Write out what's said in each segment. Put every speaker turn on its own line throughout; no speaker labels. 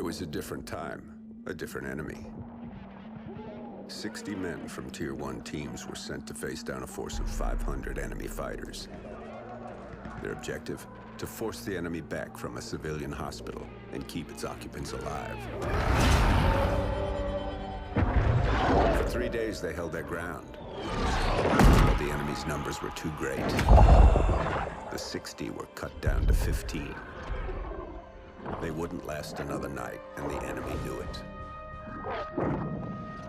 was a different time, a different enemy. 60 men from Tier 1 teams were sent to face down a force of 500 enemy fighters. Their objective? To force the enemy back from a civilian hospital and keep its occupants alive. For 3 days, they held their ground. But the enemy's numbers were too great. The 60 were cut down to 15. They wouldn't last another night, and the enemy knew it.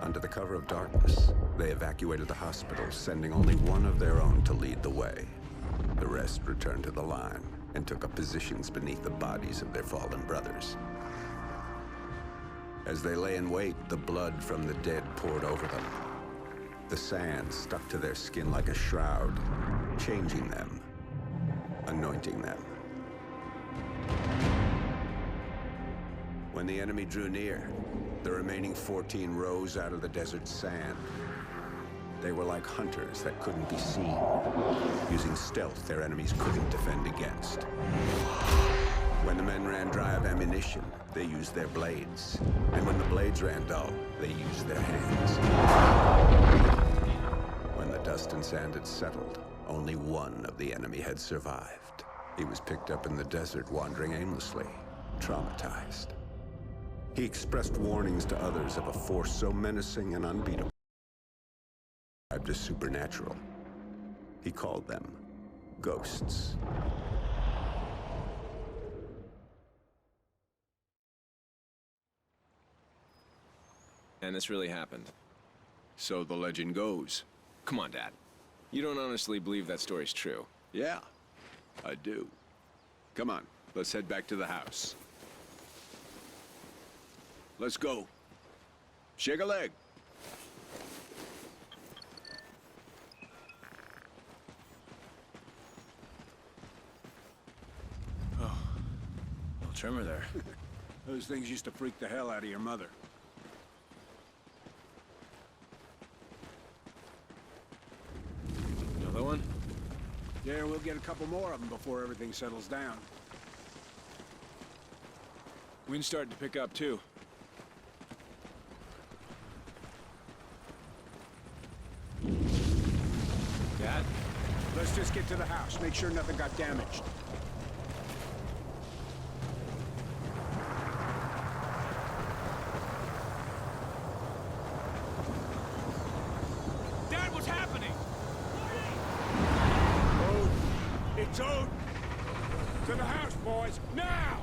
Under the cover of darkness, they evacuated the hospital, sending only one of their own to lead the way. The rest returned to the line and took up positions beneath the bodies of their fallen brothers. As they lay in wait, the blood from the dead poured over them. The sand stuck to their skin like a shroud, changing them, anointing them. When the enemy drew near, the remaining 14 rose out of the desert sand. They were like hunters that couldn't be seen, using stealth their enemies couldn't defend against. When the men ran dry of ammunition, they used their blades. And when the blades ran dull, they used their hands. When the dust and sand had settled, only one of the enemy had survived. He was picked up in the desert, wandering aimlessly, traumatized. He expressed warnings to others of a force so menacing and unbeatable, described as supernatural. He called them ghosts.
And this really happened.
So the legend goes.
Come on, Dad. You don't honestly believe that story's true?
Yeah, I do. Come on, let's head back to the house. Let's go. Shake a leg.
Oh, little tremor there.
Those things used to freak the hell out of your mother.
Another one?
Yeah, we'll get a couple more of them before everything settles down.
Wind's starting to pick up, too. Dad?
Let's just get to the house. Make sure nothing got damaged.
Dad, what's happening?
Ode. It's Ode. To the house, boys. Now!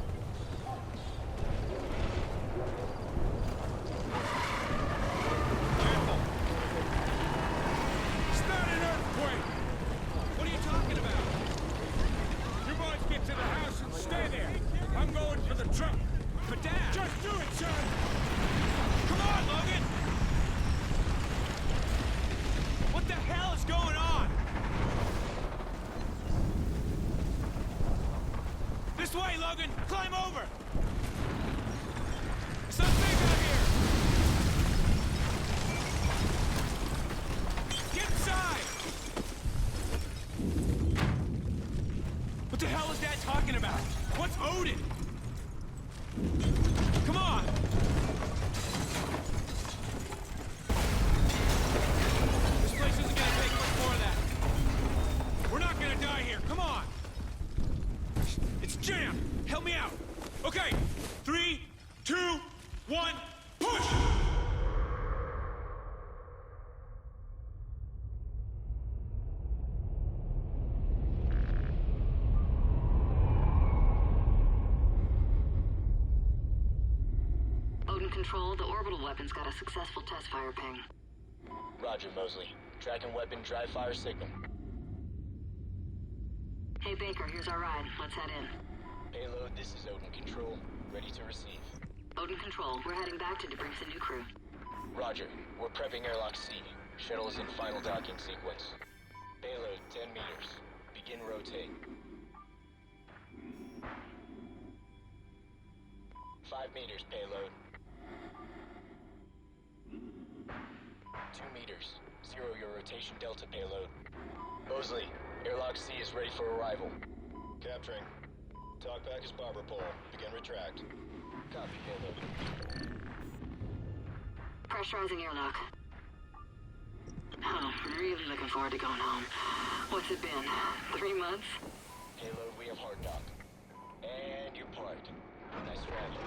Careful! It's not an earthquake! What are you talking about? You boys get to the house and stay there. I'm going for the truck. But Dad! Just do it, son! Come on, Logan! What the hell is going on? This way, Logan! Climb over! It's not safe out here! Get inside! What the hell is Dad talking about? What's Odin? Come on! This place isn't gonna take much more of that. We're not gonna die here. Come on! It's jammed! Help me out! Okay, 3, 2, 1, push!
Odin Control, the orbital weapon's got a successful test fire ping.
Roger, Mosley. Tracking weapon dry fire signal.
Hey Baker, here's our ride. Let's head in.
Payload, this is Odin Control. Ready to receive.
Odin Control, we're heading back to debrief the new crew.
Roger. We're prepping airlock C. Shuttle is in final docking sequence. Payload, 10 meters. Begin rotate. 5 meters, payload. 2 meters. 0 your rotation delta, payload. Mosley, airlock C is ready for arrival. Capturing. Talk back is barber pole. Begin retract. Copy, payload.
Pressurizing airlock. Oh, really looking forward to going home. What's it been? 3 months?
Payload, we have hard knock. And you're parked. Nice rally.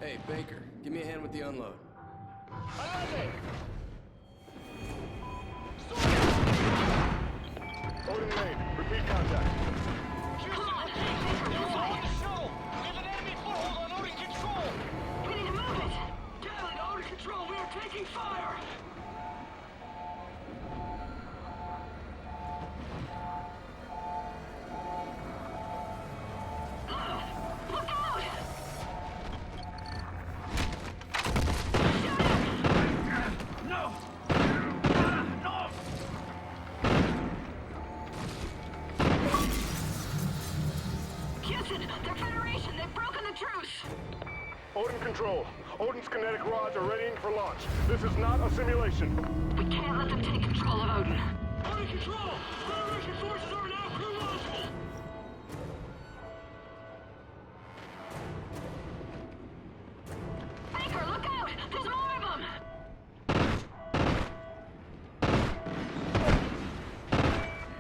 Hey, Baker, give me a hand with the unload.
Odin Main, repeat contact.
Come on!
Shuttle! We have an enemy foothold on Odin Control!
We need to move it!
Down, Odin Control, we are taking fire!
Look out!
No! No!
Houston, they're Federation! They've broken the truce!
Odin Control, Odin's kinetic rods are readying for launch. This is not a simulation.
We can't let them take control of Odin.
Odin Control! Federation forces are now crew launchable!
Baker, look out! There's more of them!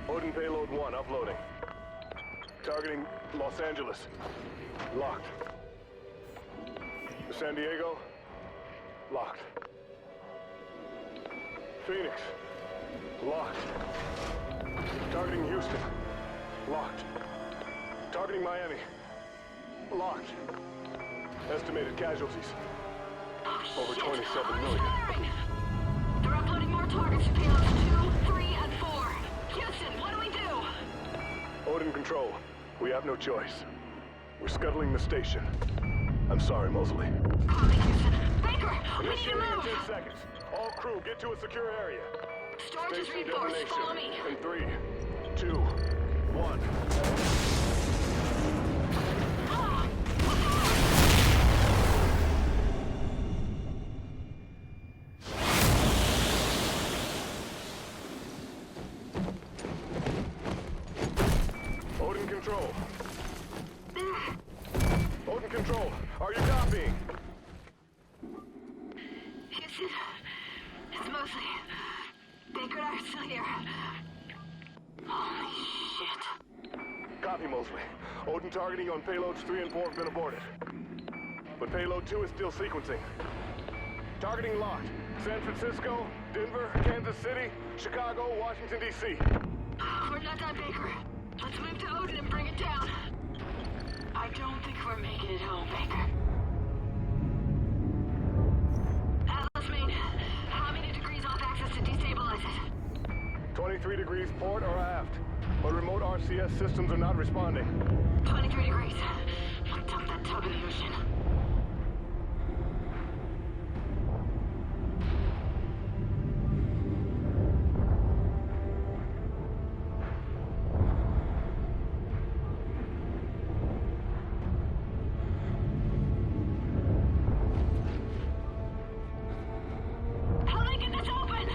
Odin Payload 1 uploading. Targeting Los Angeles. Locked. San Diego. Locked. Phoenix. Locked. Targeting Houston. Locked. Targeting Miami. Locked. Estimated casualties.
Oh,
Over
shit.
27 million.
Firing! They're uploading more targets to payloads 2, 3, and 4. Houston, what do we do?
Odin Control, we have no choice. We're scuttling the station. I'm sorry, Mosley.
Copy, Houston. Baker, we need to
Initiating in
move!
10 seconds. All crew, get to a secure area.
Storage is
Station
reinforced.
detonation.
Follow me.
In 3, 2, 1.
Ah!
Odin Control. Odin Control, are you copying?
Houston, it's mostly... Baker and I are still here. Holy shit.
Copy, Mosley. Odin targeting on payloads 3 and 4 have been aborted. But payload 2 is still sequencing. Targeting locked. San Francisco, Denver, Kansas City, Chicago, Washington, D.C.
We're not done, Baker. Let's move to Odin and bring it down. I don't think we're making it home, Baker. Atlas Main, how many degrees off axis to destabilize it?
23 degrees port or aft. But remote RCS systems are not responding.
23 degrees. Dump that tub in the ocean. How do I get this open?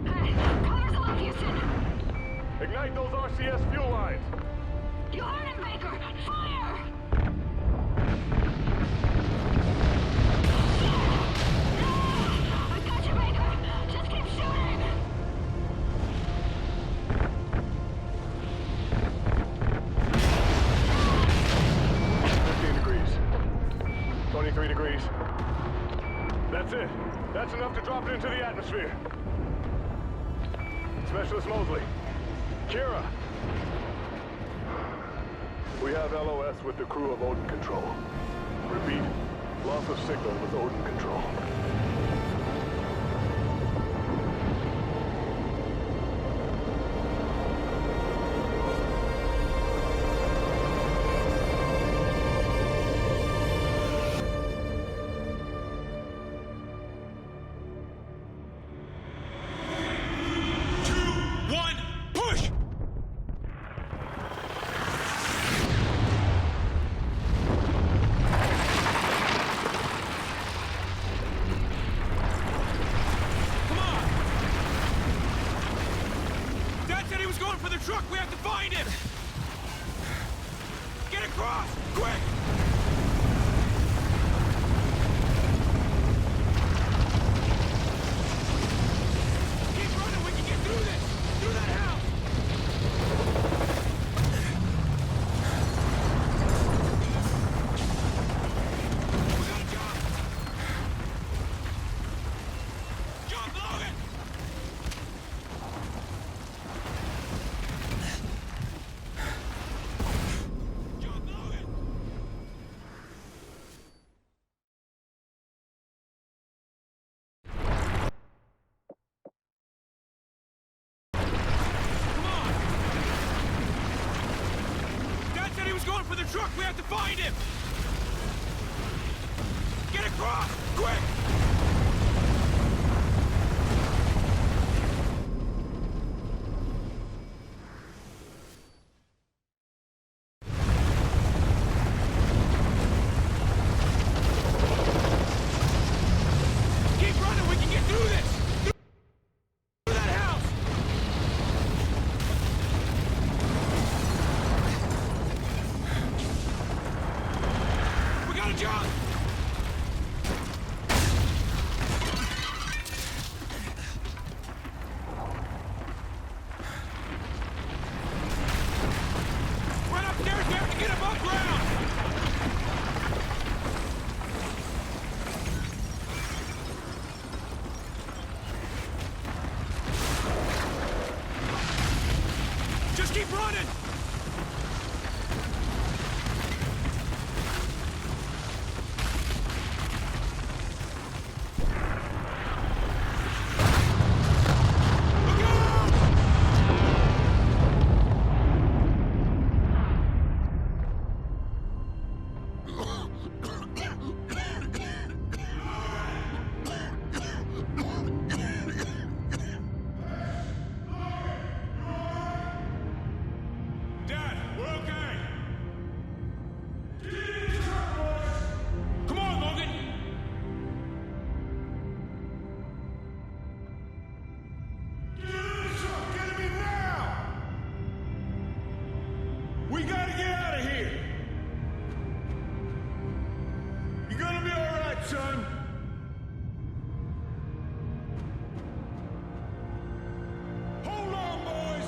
Hey, cars alive, Houston!
Ignite those RCS fuel lines.
You heard him, Baker! Fire! I got you, Baker! Just keep shooting!
Degrees. 23 degrees. That's it. That's enough to drop it into the atmosphere. Specialist Mosley. Kira. We have LOS with the crew of Odin Control. Repeat. Loss of signal with Odin Control.
Push! truck! We have to find him! Get across! Quick! Keep running! We can get through this! Through that house! We gotta jump! Jump, Logan! Jump, Logan! Come on! Dad said he was going for the truck! We have to find him! Get across! Quick! Keep running! We can get through this! Through that house! We gotta jump! Run upstairs! We have to get above ground! Just keep running! Look out! Dad, we're okay! Come on, Logan! Get me now! We gotta get out of here! You're gonna be alright, son! Hold on, boys!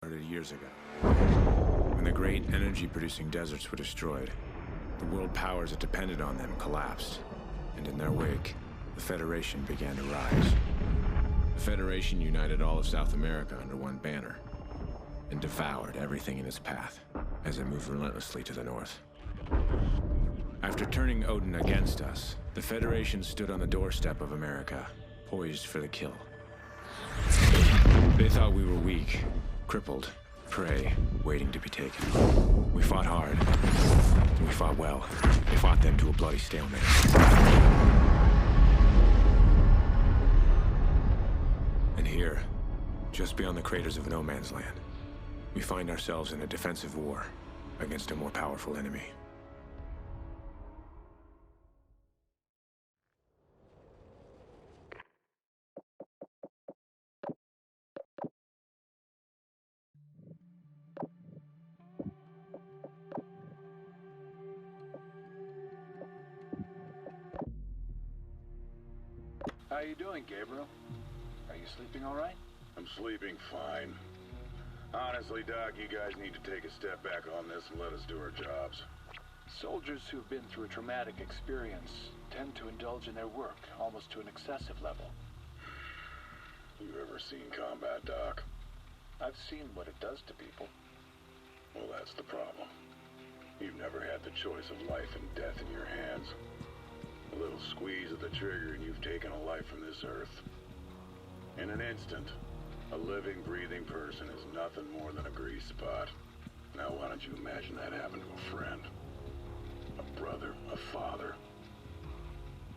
Started years ago, when the great energy-producing deserts were destroyed. The world powers that depended on them collapsed, and in their wake, the Federation began to rise. The Federation united all of South America under one banner, and devoured everything in its path as it moved relentlessly to the north. After turning Odin against us, the Federation stood on the doorstep of America, poised for the kill. They thought we were weak, crippled, prey, waiting to be taken. We fought hard. We fought well. We fought them to a bloody stalemate. And here, just beyond the craters of No Man's Land, we find ourselves in a defensive war against a more powerful enemy.
How you doing, Gabriel? Are you sleeping all right?
I'm sleeping fine. Honestly, Doc, you guys need to take a step back on this and let us do our jobs.
Soldiers who've been through a traumatic experience tend to indulge in their work almost to an excessive level.
You ever seen combat, Doc?
I've seen what it does to people.
Well, that's the problem. You've never had the choice of life and death in your hands.
A little squeeze of the trigger and you've taken a life from this earth. In an instant, a living, breathing person is nothing more than a grease spot. Now why don't you imagine that happened to a friend? A brother, a father.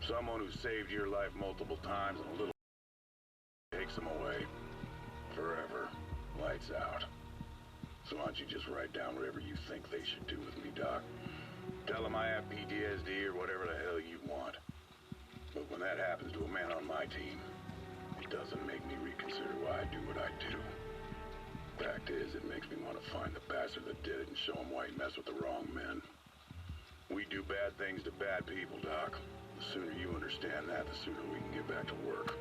Someone who saved your life multiple times and a little takes them away. Forever. Lights out. So why don't you just write down whatever you think they should do with me, Doc? Tell them I have PTSD or whatever the hell you want. But when that happens to a man on my team, it doesn't make me reconsider why I do what I do. Fact is, it makes me want to find the bastard that did it and show him why he messed with the wrong men. We do bad things to bad people, Doc. The sooner you understand that, the sooner we can get back to work.